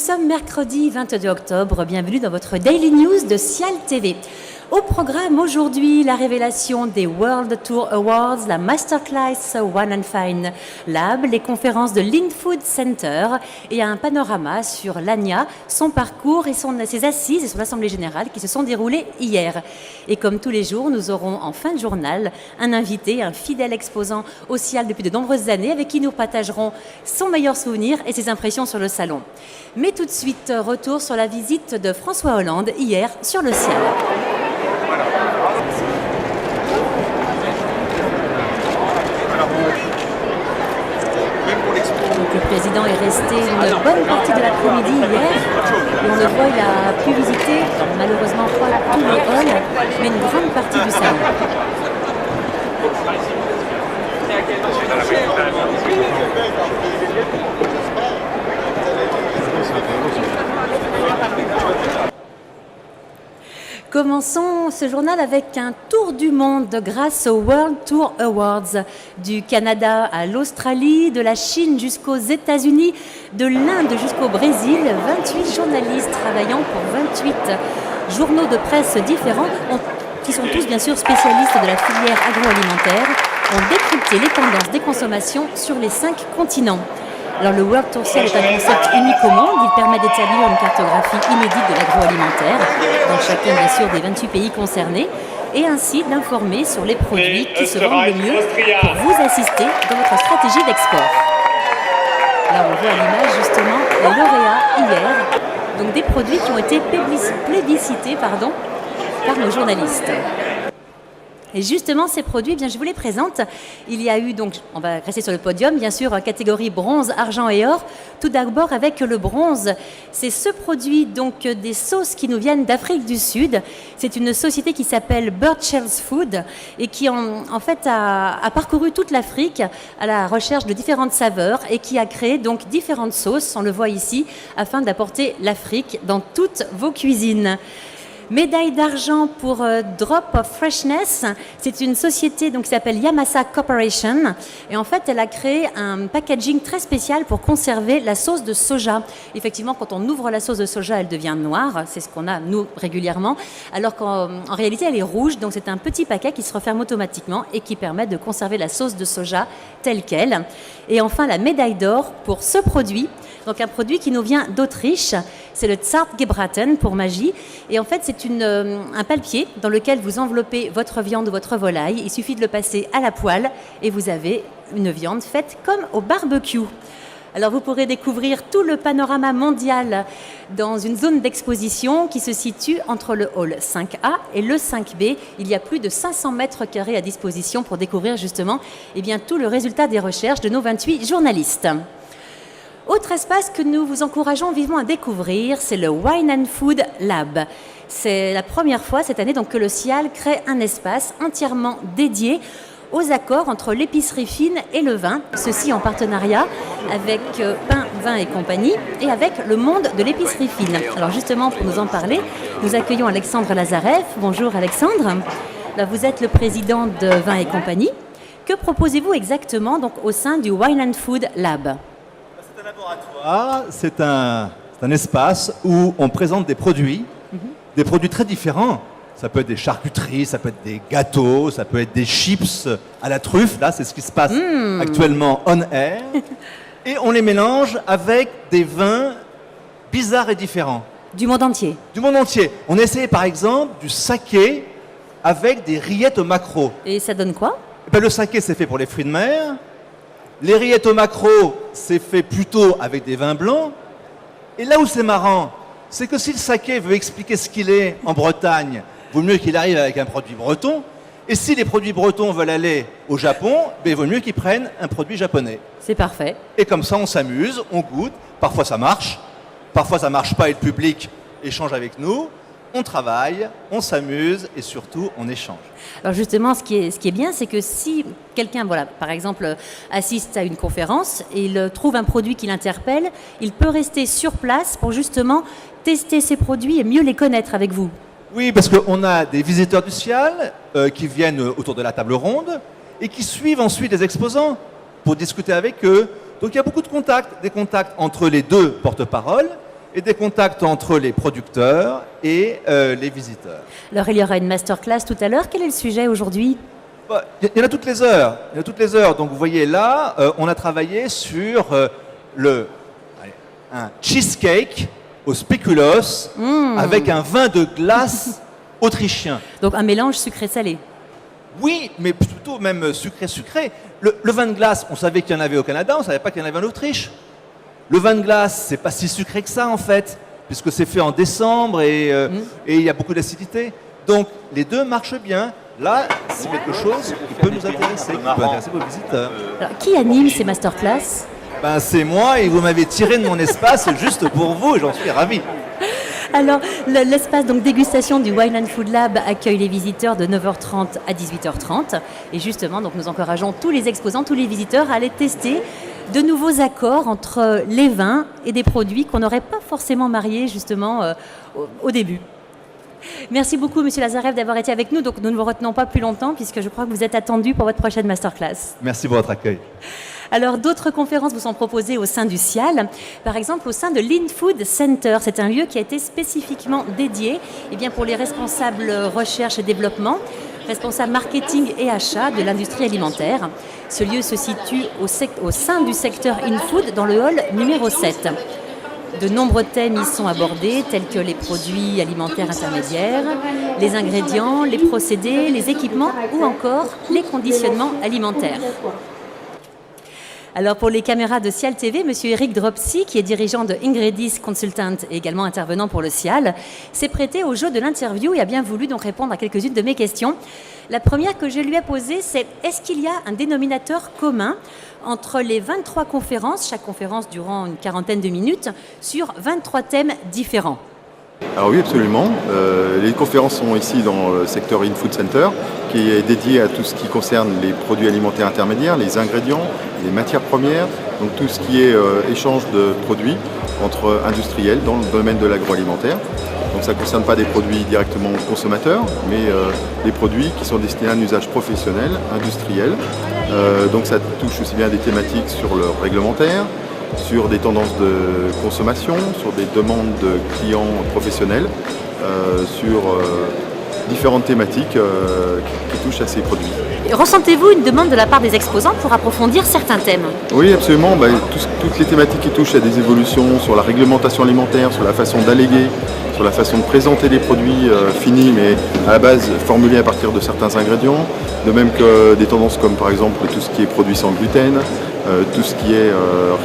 sommes mercredi 22 octobre. Bienvenue dans votre Daily News de Cial TV. Au programme aujourd'hui, la révélation des World Tour Awards, la Masterclass One and Fine Lab, les conférences de l'InFood Center et un panorama sur l'ANIA, son parcours et ses assises et son assemblée générale qui se sont déroulées hier. Et comme tous les jours, nous aurons en fin de journal un invité, un fidèle exposant au Cial depuis de nombreuses années avec qui nous partagerons son meilleur souvenir et ses impressions sur le salon. Mais tout de suite, retour sur la visite de François Hollande hier sur le Cial. Donc, le président est resté une bonne partie de l'après-midi hier et on le voit, il a pu visiter, malheureusement pas tout le hall, mais une grande partie du salon. Commençons ce journal avec un tour du monde grâce aux World Tour Awards. Du Canada à l'Australie, de la Chine jusqu'aux États-Unis, de l'Inde jusqu'au Brésil, 28 journalistes travaillant pour 28 journaux de presse différents, qui sont tous bien sûr spécialistes de la filière agroalimentaire, ont décrypté les tendances des consommations sur les 5 continents. Alors, le World Tour Cial est un concept unique au monde. Il permet d'établir une cartographie inédite de l'agroalimentaire dans chacun, bien sûr, des 28 pays concernés et ainsi d'informer sur les produits qui se vendent le mieux pour vous assister dans votre stratégie d'export. Là, on voit à l'image, justement, les lauréats hier, donc des produits qui ont été plébiscités par nos journalistes. Et justement, ces produits, eh bien, je vous les présente. Il y a eu, donc, on va rester sur le podium, bien sûr, catégorie bronze, argent et or. Tout d'abord avec le bronze. C'est ce produit, donc, des sauces qui nous viennent d'Afrique du Sud. C'est une société qui s'appelle Birchell's Food et qui, en fait, a parcouru toute l'Afrique à la recherche de différentes saveurs et qui a créé, donc, différentes sauces, on le voit ici, afin d'apporter l'Afrique dans toutes vos cuisines. Médaille d'argent pour Drop of Freshness, c'est une société donc, qui s'appelle Yamasa Corporation et en fait elle a créé un packaging très spécial pour conserver la sauce de soja. Effectivement, quand on ouvre la sauce de soja, elle devient noire, c'est ce qu'on a nous régulièrement, alors qu'en réalité elle est rouge, donc c'est un petit paquet qui se referme automatiquement et qui permet de conserver la sauce de soja telle qu'elle. Et enfin la médaille d'or pour ce produit, donc un produit qui nous vient d'Autriche, c'est le Zartgebraten pour magie et en fait c'est un palpier dans lequel vous enveloppez votre viande ou votre volaille. Il suffit de le passer à la poêle et vous avez une viande faite comme au barbecue. Alors vous pourrez découvrir tout le panorama mondial dans une zone d'exposition qui se situe entre le hall 5A et le 5B. Il y a plus de 500 mètres carrés à disposition pour découvrir justement tout le résultat des recherches de nos 28 journalistes. Autre espace que nous vous encourageons vivement à découvrir, c'est le Wine and Food Lab. C'est la première fois cette année donc, que le Cial crée un espace entièrement dédié aux accords entre l'épicerie fine et le vin, ceci en partenariat avec Pain, Vin et compagnie et avec le monde de l'épicerie fine. Alors justement, pour nous en parler, nous accueillons Alexandre Lazarev. Bonjour Alexandre. Là, vous êtes le président de Vin et compagnie. Que proposez-vous exactement donc, au sein du Wine and Food Lab ? C'est un laboratoire, c'est un espace où on présente des produits très différents. Ça peut être des charcuteries, ça peut être des gâteaux, ça peut être des chips à la truffe. Là, c'est ce qui se passe actuellement on air. Et on les mélange avec des vins bizarres et différents. Du monde entier. Du monde entier. On a essayé par exemple du saké avec des rillettes au maquereau. Et ça donne quoi ? Le saké, c'est fait pour les fruits de mer. Les rillettes au maquereau, c'est fait plutôt avec des vins blancs. Et là où c'est marrant, c'est que si le saké veut expliquer ce qu'il est en Bretagne, vaut mieux qu'il arrive avec un produit breton. Et si les produits bretons veulent aller au Japon, il vaut mieux qu'ils prennent un produit japonais. C'est parfait. Et comme ça, on s'amuse, on goûte. Parfois, ça marche. Parfois, ça ne marche pas et le public échange avec nous. On travaille, on s'amuse et surtout, on échange. Alors justement, ce qui est bien, c'est que si quelqu'un, par exemple, assiste à une conférence et il trouve un produit qui l'interpelle, il peut rester sur place pour justement tester ces produits et mieux les connaître avec vous. Oui, parce qu'on a des visiteurs du Cial qui viennent autour de la table ronde et qui suivent ensuite les exposants pour discuter avec eux. Donc il y a beaucoup de contacts, des contacts entre les deux porte-paroles et des contacts entre les producteurs et les visiteurs. Alors, il y aura une masterclass tout à l'heure. Quel est le sujet aujourd'hui? Il y en a toutes les heures. Il y en a toutes les heures. Donc vous voyez là, on a travaillé sur un cheesecake au spéculoos avec un vin de glace autrichien. Donc un mélange sucré-salé. Oui, mais plutôt même sucré-sucré. Le vin de glace, on savait qu'il y en avait au Canada, on ne savait pas qu'il y en avait en Autriche. Le vin de glace, c'est pas si sucré que ça en fait, puisque c'est fait en décembre et il y a beaucoup d'acidité. Donc les deux marchent bien. Là, c'est quelque chose qui peut nous intéresser, qui peut intéresser vos visiteurs. Alors, qui anime ces masterclass? Ben, c'est moi et vous m'avez tiré de mon espace juste pour vous et j'en suis ravi. Alors, l'espace donc dégustation du Wine and Food Lab accueille les visiteurs de 9h30 à 18h30. Et justement, donc, nous encourageons tous les exposants, tous les visiteurs à aller tester de nouveaux accords entre les vins et des produits qu'on n'aurait pas forcément mariés justement au début. Merci beaucoup, Monsieur Lazarev, d'avoir été avec nous. Donc, nous ne vous retenons pas plus longtemps puisque je crois que vous êtes attendu pour votre prochaine masterclass. Merci pour votre accueil. Alors, d'autres conférences vous sont proposées au sein du CIAL, par exemple au sein de l'InFood Center. C'est un lieu qui a été spécifiquement dédié pour les responsables recherche et développement, responsables marketing et achat de l'industrie alimentaire. Ce lieu se situe au sein du secteur InFood dans le hall numéro 7. De nombreux thèmes y sont abordés, tels que les produits alimentaires intermédiaires, les ingrédients, les procédés, les équipements ou encore les conditionnements alimentaires. Alors pour les caméras de CIAL TV, M. Eric Dropsy, qui est dirigeant de Ingredis Consultant et également intervenant pour le CIAL, s'est prêté au jeu de l'interview et a bien voulu donc répondre à quelques-unes de mes questions. La première que je lui ai posée, c'est est-ce qu'il y a un dénominateur commun entre les 23 conférences, chaque conférence durant une quarantaine de minutes, sur 23 thèmes différents? Alors oui, absolument. Les conférences sont ici dans le secteur InFood Center, qui est dédié à tout ce qui concerne les produits alimentaires intermédiaires, les ingrédients, les matières premières, donc tout ce qui est échange de produits entre industriels dans le domaine de l'agroalimentaire. Donc ça ne concerne pas des produits directement aux consommateurs, mais des produits qui sont destinés à un usage professionnel, industriel. Donc ça touche aussi bien des thématiques sur le réglementaire, sur des tendances de consommation, sur des demandes de clients professionnels, sur différentes thématiques qui touchent à ces produits. Ressentez-vous une demande de la part des exposants pour approfondir certains thèmes? Oui, absolument. Toutes les thématiques qui touchent à des évolutions sur la réglementation alimentaire, sur la façon d'alléguer, sur la façon de présenter les produits finis, mais à la base formulés à partir de certains ingrédients, de même que des tendances comme par exemple tout ce qui est produits sans gluten, tout ce qui est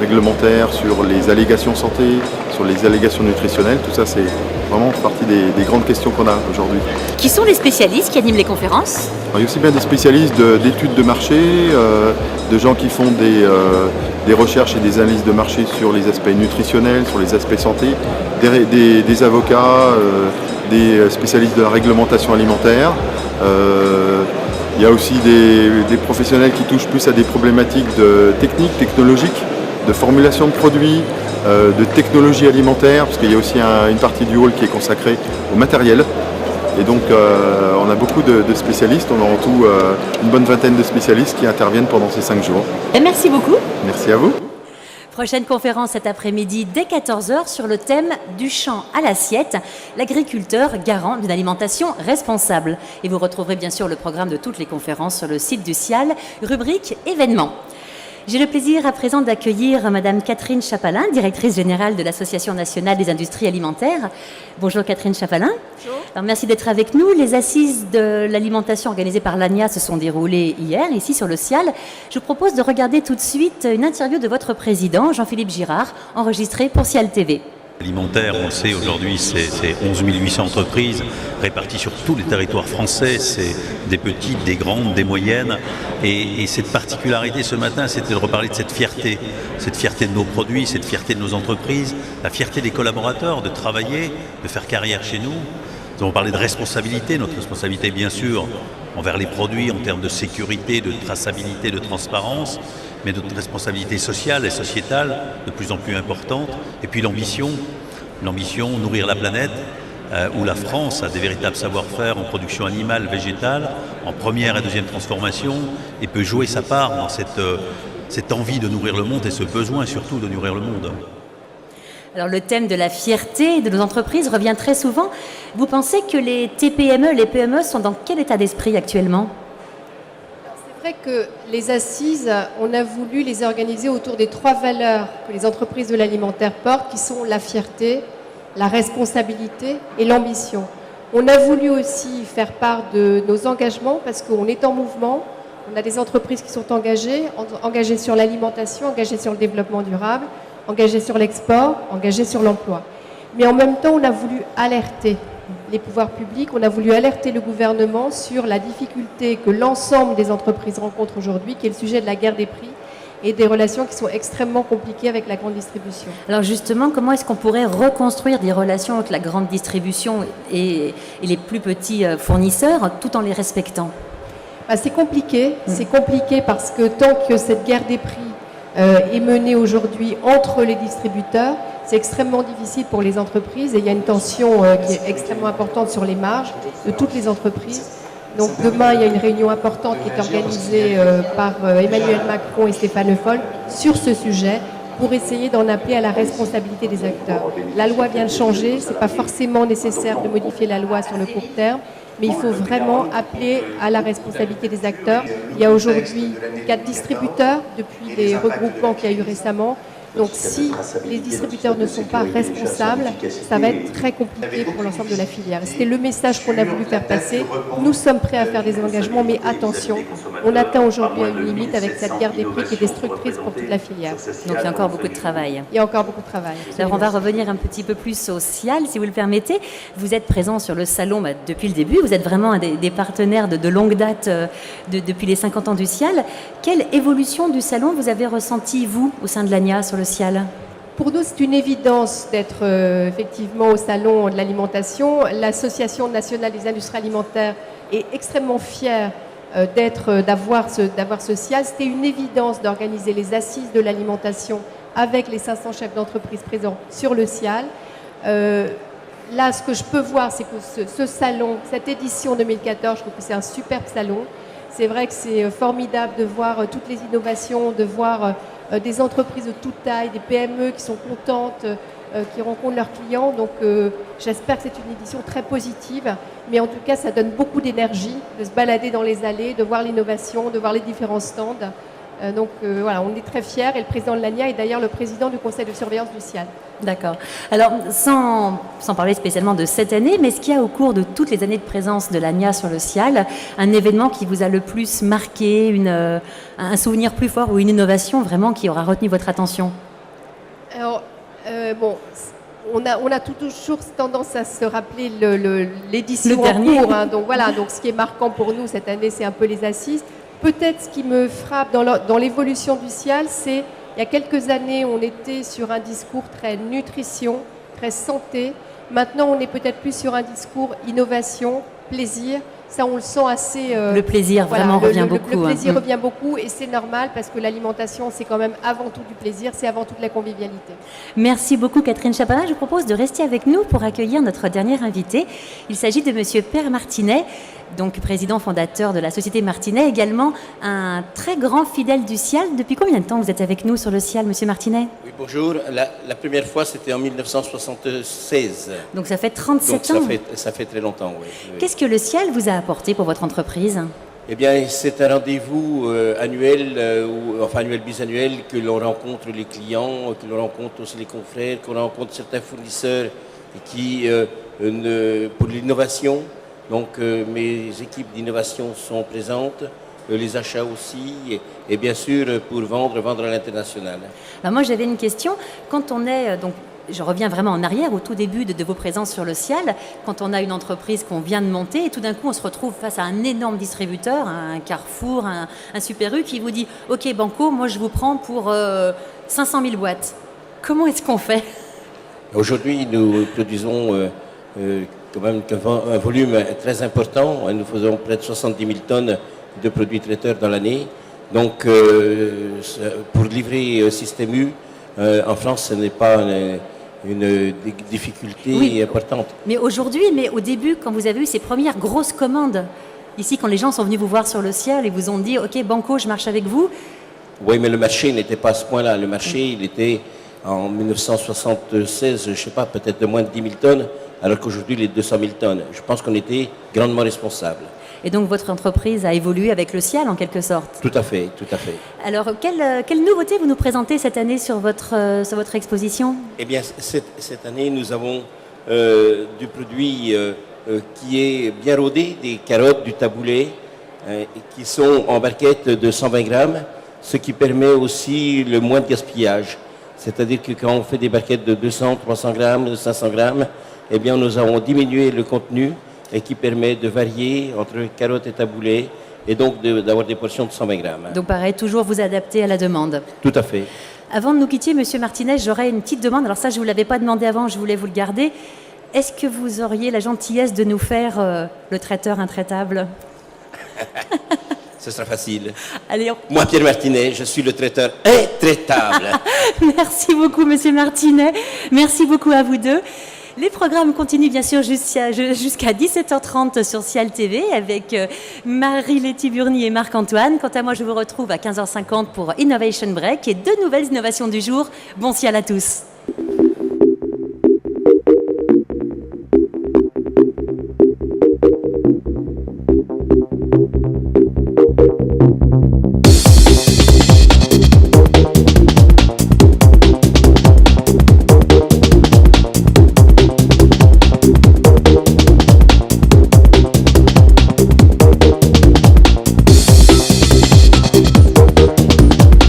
réglementaire sur les allégations santé, sur les allégations nutritionnelles, tout ça c'est vraiment partie des grandes questions qu'on a aujourd'hui. Qui sont les spécialistes qui animent les conférences? Alors, il y a aussi bien des spécialistes d'études de marché, de gens qui font des recherches et des analyses de marché sur les aspects nutritionnels, sur les aspects santé, des avocats, des spécialistes de la réglementation alimentaire. Il y a aussi des professionnels qui touchent plus à des problématiques techniques, technologiques, de formulation de produits, de technologie alimentaire, parce qu'il y a aussi une partie du hall qui est consacrée au matériel. Et donc on a beaucoup de spécialistes, on a en tout une bonne vingtaine de spécialistes qui interviennent pendant ces 5 jours. Et merci beaucoup. Merci à vous. Prochaine conférence cet après-midi dès 14h sur le thème du champ à l'assiette, l'agriculteur garant d'une alimentation responsable. Et vous retrouverez bien sûr le programme de toutes les conférences sur le site du CIAL, rubrique événements. J'ai le plaisir à présent d'accueillir Madame Catherine Chapalin, directrice générale de l'Association nationale des industries alimentaires. Bonjour Catherine Chapalin. Bonjour. Alors, merci d'être avec nous. Les assises de l'alimentation organisées par l'ANIA se sont déroulées hier, ici sur le CIAL. Je vous propose de regarder tout de suite une interview de votre président, Jean-Philippe Girard, enregistrée pour CIAL TV. Alimentaire, on le sait aujourd'hui, c'est 11 800 entreprises réparties sur tous les territoires français. C'est des petites, des grandes, des moyennes. Et cette particularité ce matin, c'était de reparler de cette fierté de nos produits, cette fierté de nos entreprises, la fierté des collaborateurs de travailler, de faire carrière chez nous. Nous avons parlé de responsabilité, notre responsabilité bien sûr envers les produits en termes de sécurité, de traçabilité, de transparence, mais notre responsabilité sociale et sociétale de plus en plus importante. Et puis l'ambition, nourrir la planète, où la France a des véritables savoir-faire en production animale, végétale, en première et deuxième transformation, et peut jouer sa part dans cette envie de nourrir le monde et ce besoin surtout de nourrir le monde. Alors le thème de la fierté de nos entreprises revient très souvent. Vous pensez que les TPME, les PME sont dans quel état d'esprit actuellement? C'est vrai que les assises, on a voulu les organiser autour des 3 valeurs que les entreprises de l'alimentaire portent, qui sont la fierté, la responsabilité et l'ambition. On a voulu aussi faire part de nos engagements parce qu'on est en mouvement. On a des entreprises qui sont engagées sur l'alimentation, engagées sur le développement durable, engagées sur l'export, engagées sur l'emploi. Mais en même temps, on a voulu alerter les pouvoirs publics, on a voulu alerter le gouvernement sur la difficulté que l'ensemble des entreprises rencontrent aujourd'hui, qui est le sujet de la guerre des prix et des relations qui sont extrêmement compliquées avec la grande distribution. Alors justement, comment est-ce qu'on pourrait reconstruire des relations avec la grande distribution et les plus petits fournisseurs tout en les respectant? C'est compliqué parce que tant que cette guerre des prix est menée aujourd'hui entre les distributeurs, c'est extrêmement difficile pour les entreprises et il y a une tension qui est extrêmement importante sur les marges de toutes les entreprises. Donc demain, il y a une réunion importante qui est organisée par Emmanuel Macron et Stéphane Le Foll sur ce sujet pour essayer d'en appeler à la responsabilité des acteurs. La loi vient de changer, ce n'est pas forcément nécessaire de modifier la loi sur le court terme, mais il faut vraiment appeler à la responsabilité des acteurs. Il y a aujourd'hui 4 distributeurs depuis les regroupements qu'il y a eu récemment. Donc si les distributeurs ne sont pas responsables, ça va être très compliqué pour l'ensemble de la filière. C'était le message qu'on a voulu faire passer. Nous sommes prêts à faire des engagements, mais attention, on atteint aujourd'hui une limite avec cette guerre des prix qui est destructrice pour toute la filière. Donc il y a encore beaucoup de travail. Il y a encore beaucoup de travail. Alors on va revenir un petit peu plus social, si vous le permettez. Vous êtes présent sur le salon depuis le début. Vous êtes vraiment un des partenaires de longue date depuis les 50 ans du Cial. Quelle évolution du salon vous avez ressenti, vous, au sein de l'ANIA, sur le Cial? Pour nous, c'est une évidence d'être effectivement au salon de l'alimentation. L'Association nationale des industries alimentaires est extrêmement fière d'avoir ce Cial. C'était une évidence d'organiser les assises de l'alimentation avec les 500 chefs d'entreprise présents sur le Cial. Là, ce que je peux voir, c'est que ce salon, cette édition 2014, je trouve que c'est un superbe salon. C'est vrai que c'est formidable de voir toutes les innovations, de voir des entreprises de toute taille, des PME qui sont contentes, qui rencontrent leurs clients. Donc j'espère que c'est une édition très positive, mais en tout cas ça donne beaucoup d'énergie de se balader dans les allées, de voir l'innovation, de voir les différents stands. Donc voilà, on est très fiers et le président de l'ANIA est d'ailleurs le président du conseil de surveillance du Cial. D'accord. Alors sans parler spécialement de cette année, mais est-ce qu'il y a au cours de toutes les années de présence de l'ANIA sur le Cial un événement qui vous a le plus marqué, un souvenir plus fort ou une innovation vraiment qui aura retenu votre attention? Alors bon, on a toujours tendance à se rappeler l'édition en cours. Hein, donc voilà, donc ce qui est marquant pour nous cette année, c'est un peu les assises. Peut-être ce qui me frappe dans l'évolution du Cial, c'est il y a quelques années, on était sur un discours très nutrition, très santé. Maintenant, on est peut-être plus sur un discours innovation, plaisir. Ça, on le sent assez... le plaisir, voilà, vraiment, revient beaucoup. Le plaisir revient beaucoup et c'est normal parce que l'alimentation, c'est quand même avant tout du plaisir, c'est avant tout de la convivialité. Merci beaucoup, Catherine Chapelain. Je vous propose de rester avec nous pour accueillir notre dernier invité. Il s'agit de Monsieur Per Martinet, donc président fondateur de la Société Martinet, également un très grand fidèle du Cial. Depuis combien de temps vous êtes avec nous sur le Cial, Monsieur Martinet? Oui, bonjour. La première fois, c'était en 1976. Donc ça fait 37 ans. Ça fait très longtemps, oui. Qu'est-ce que le Cial vous a apporté pour votre entreprise? Eh bien, c'est un rendez-vous annuel, annuel bisannuel, que l'on rencontre les clients, que l'on rencontre aussi les confrères, qu'on rencontre certains fournisseurs qui, pour l'innovation. Donc mes équipes d'innovation sont présentes, les achats aussi, et bien sûr pour vendre à l'international. Alors moi j'avais une question, quand on est, donc je reviens vraiment en arrière au tout début de vos présences sur le Cial, quand on a une entreprise qu'on vient de monter et tout d'un coup on se retrouve face à un énorme distributeur, un Carrefour, un Super U qui vous dit « Ok Banco, moi je vous prends pour 500 000 boîtes ». Comment est-ce qu'on fait? Aujourd'hui nous produisons quand même un volume très important. Nous faisons près de 70 000 tonnes de produits traiteurs dans l'année. Donc, pour livrer Système U, en France, ce n'est pas une difficulté importante. Mais aujourd'hui, mais au début, quand vous avez eu ces premières grosses commandes, ici, quand les gens sont venus vous voir sur le Cial et vous ont dit « Ok, Banco, je marche avec vous », oui, mais le marché n'était pas à ce point-là. Le marché, il était en 1976, je ne sais pas, peut-être de moins de 10 000 tonnes, alors qu'aujourd'hui, les 200 000 tonnes. Je pense qu'on était grandement responsables. Et donc votre entreprise a évolué avec le Cial en quelque sorte. Tout à fait, tout à fait. Alors quelle nouveauté vous nous présentez cette année sur votre exposition? Eh bien, cette année, nous avons du produit qui est bien rodé, des carottes, du taboulé, qui sont en barquette de 120 grammes, ce qui permet aussi le moins de gaspillage. C'est-à-dire que quand on fait des barquettes de 200, 300 grammes, de 500 grammes, eh bien, nous avons diminué le contenu et qui permet de varier entre carottes et taboulé et donc d'avoir des portions de 120 grammes. Donc pareil, toujours vous adapter à la demande. Tout à fait. Avant de nous quitter, Monsieur Martinez, j'aurais une petite demande. Alors ça, je ne vous l'avais pas demandé avant, je voulais vous le garder. Est-ce que vous auriez la gentillesse de nous faire le traiteur intraitable? Ce sera facile. Allez, Moi, Pierre Martinet, je suis le traiteur intraitable. Merci beaucoup, Monsieur Martinet. Merci beaucoup à vous deux. Les programmes continuent bien sûr jusqu'à 17h30 sur Cial TV avec Marie-Letty Burny et Marc-Antoine. Quant à moi, je vous retrouve à 15h50 pour Innovation Break et deux nouvelles innovations du jour. Bon Cial à tous.